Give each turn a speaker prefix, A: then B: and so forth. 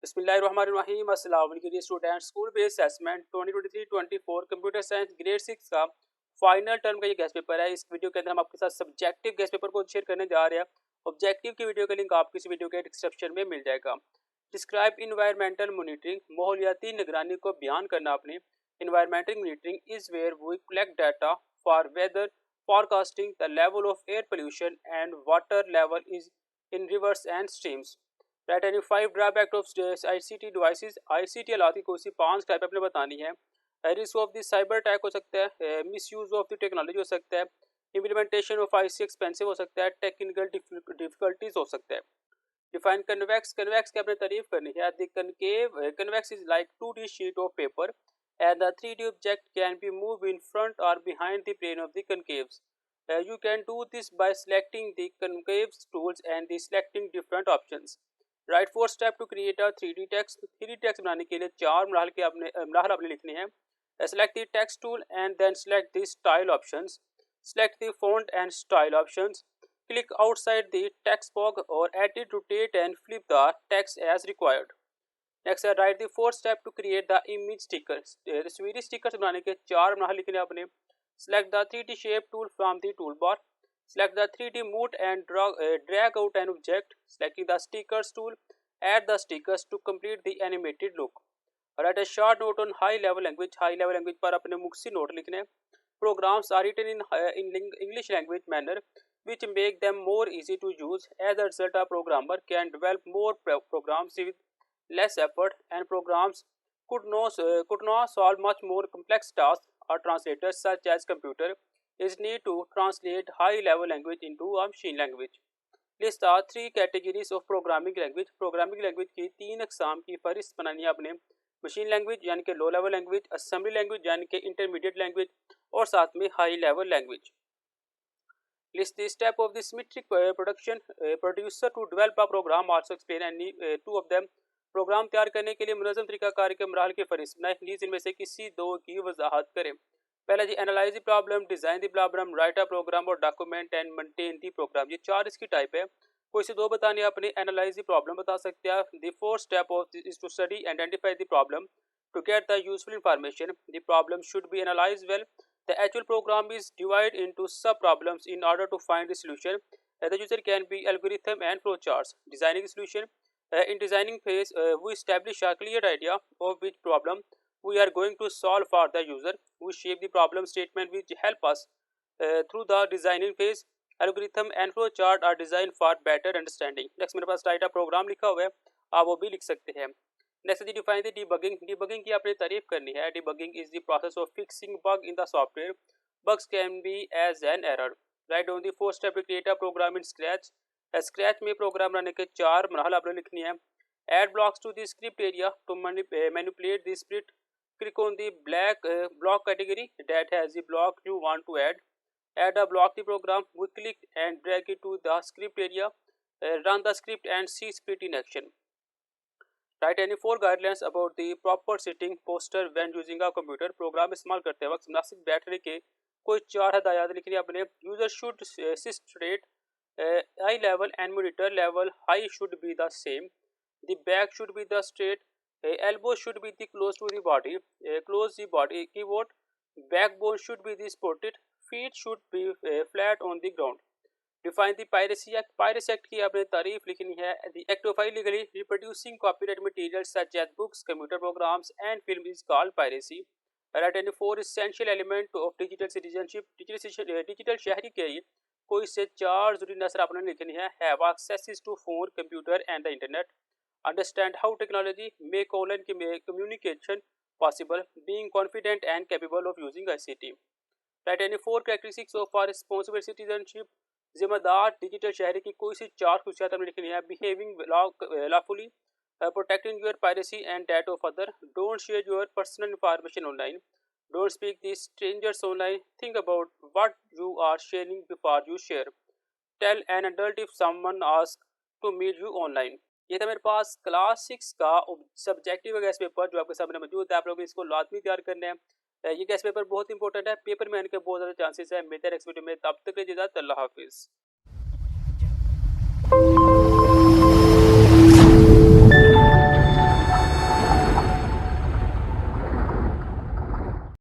A: बिस्मिल्लाहिर्रहमानिर्रहीम। अस्सलाम वालेकुम student. School based assessment 2023-24 computer science grade 6 का फाइनल टर्म का ये गेस्ट पेपर है। इस वीडियो के अंदर हम आपके साथ सब्जेक्टिव गेस्ट पेपर को शेयर करने जा रहे हैं। ऑब्जेक्टिव की वीडियो का लिंक आपको इस वीडियो के डिस्क्रिप्शन में मिल जाएगा। डिस्क्राइब इन्वायरमेंटल मॉनिटरिंग, माहौलियाती निगरानी को बयान करना आपने। Environmental monitoring is where we collect data for weather forecasting, the level of air pollution and water level is in rivers and streams. Write any 5 drawback of ICT devices. ICT हालात की कोई सी 5 type आपने बतानी है। Risk of the cyber attack हो सकता है, miss use of the technology हो सकता है, इम्प्लीमेंटेशन ऑफ IC एक्सपेंसिव हो सकता है, टेक्निकल डिफिकल्टीज हो सकता है। डिफाइन कन्वेक्स, कन्वेक्स की आपने तारीफ करनी है। The concave convex is like 2D sheet of paper and the 3D object can be moved in front or behind the plane of the concaves. You can do this by selecting the concaves tools and the selecting different options. Right, 4 step to create a 3D text. 3D text बनाने के लिए 4 मराहल आपने लिखने हैं। Select the text tool and then select the style options. Select the font and style options. Click outside the text box or edit, rotate and flip the text as required. Next है write the 4 step to create the image sticker. तस्वीरी sticker बनाने के 4 मराहल लिखने आपने। Select the 3D shape tool from the tool bar. Select the 3D move and drag out an object. Selecting the stickers tool, add the stickers to complete the animated look. Write a short note on high level language. High level language पर अपने मुख्तसर note लिखने। Programmes are written in English language manner which make them more easy to use. As a result, a programmer can develop more programs with less effort, and programs could now solve much more complex tasks. Or translators such as computer is need to translate high level language into a machine language. List are 3 categories of programming language. Programming language की 3 अकसाम की फहरिस्त बनानी है आपने। Machine language यानी कि low level language, assembly language यानी कि इंटरमीडिएट लैंग्वेज और साथ में high level language. List the step of the symmetric production producer to develop a program. Also explain any 2 of them. Programme तैयार करने के लिए मुनज़्ज़म तरीक़ाकार के मराहल की फहरिस्त बनाएं। नीज़ इनमें से किसी 2 की वजाहत करें। पहला जी analyse the problem, design the problem, write a program और document and maintain the program. ये 4 इसकी टाइप है। कोई से 2 बताने अपने। एनालाइज द प्रॉब्लम बता सकते हैं। The 4th step of is to study identify the problem to get the useful information. The problem should be analyse well. The actual program is divided into sub-problems in order to find the solution. The user can be algorithm and flowcharts. Designing solution. In designing phase, we establish a clear idea of which problem we are going to solve for the user. We shape the problem statement which help us through the designing phase. Algorithm and flowchart are designed for better understanding. Next मेरे पास type programme लिखा हुआ है, आप वो भी लिख सकते हैं। नेक्स्ट जी डिफाइन द डिबगिंग। डिबगिंग की आपने तारीफ करनी है। Debugging is the process of fixing bug in the software. Bugs can be as an error. Write on the 4th step to create a program in Scratch. Scratch में program बनाने के 4 मराहल आपने लिखनी है। Add blocks to the script area to manipulate the script. Click on the black block category that has the block you want to add. Add a block the program. We click and drag it to the script area. Run the script and see script in action. Write any 4 guidelines about the proper sitting posture when using a computer. Program इस्तेमाल करते वक्त मुनासिब बैठने के कोई 4 हदायत लिखनी है अपने। User should seat straight, I level and monitor level high should be the same, the back should be the straight, elbow should be the close to the body, close the body keyboard, backbone should be the supported, feet should be flat on the ground. Define the piracy act. Piracy act की आपने तारीफ लिखनी है। The act of illegally reproducing copyright material such as books, computer programs and film is called piracy. Write and 4 essential element of digital citizenship. Digital शहरी के लिए कोई से 4 जरूरी नसर आपने लिखनी है। Have access to phone, computer and the internet. Understand how technology make online communication possible. Being confident and capable of using ICT. Write and 4 characteristics of are responsible citizenship. जिम्मेदार डिजिटल शहरी की कोई सी 4 खुशियात हमने लिखनी है। Behaving lawfully, protecting your privacy and date of other, don't share your personal information online, don't speak the strangers online, think about what you are sharing before you share, tell an adult if someone ask to meet you online. ये था मेरे पास class 6 का subjective guest paper जो आपके सामने मौजूद है। आप लोग इसको लाजमी तैयार करने हैं। ये गेस्ट पेपर बहुत इंपॉर्टेंट है। पेपर में आने के बहुत ज़्यादा चांसेस है। मिलते हैं नेक्स्ट वीडियो में, तब तक के लिए इजाज़त, अल्लाह हाफिज़।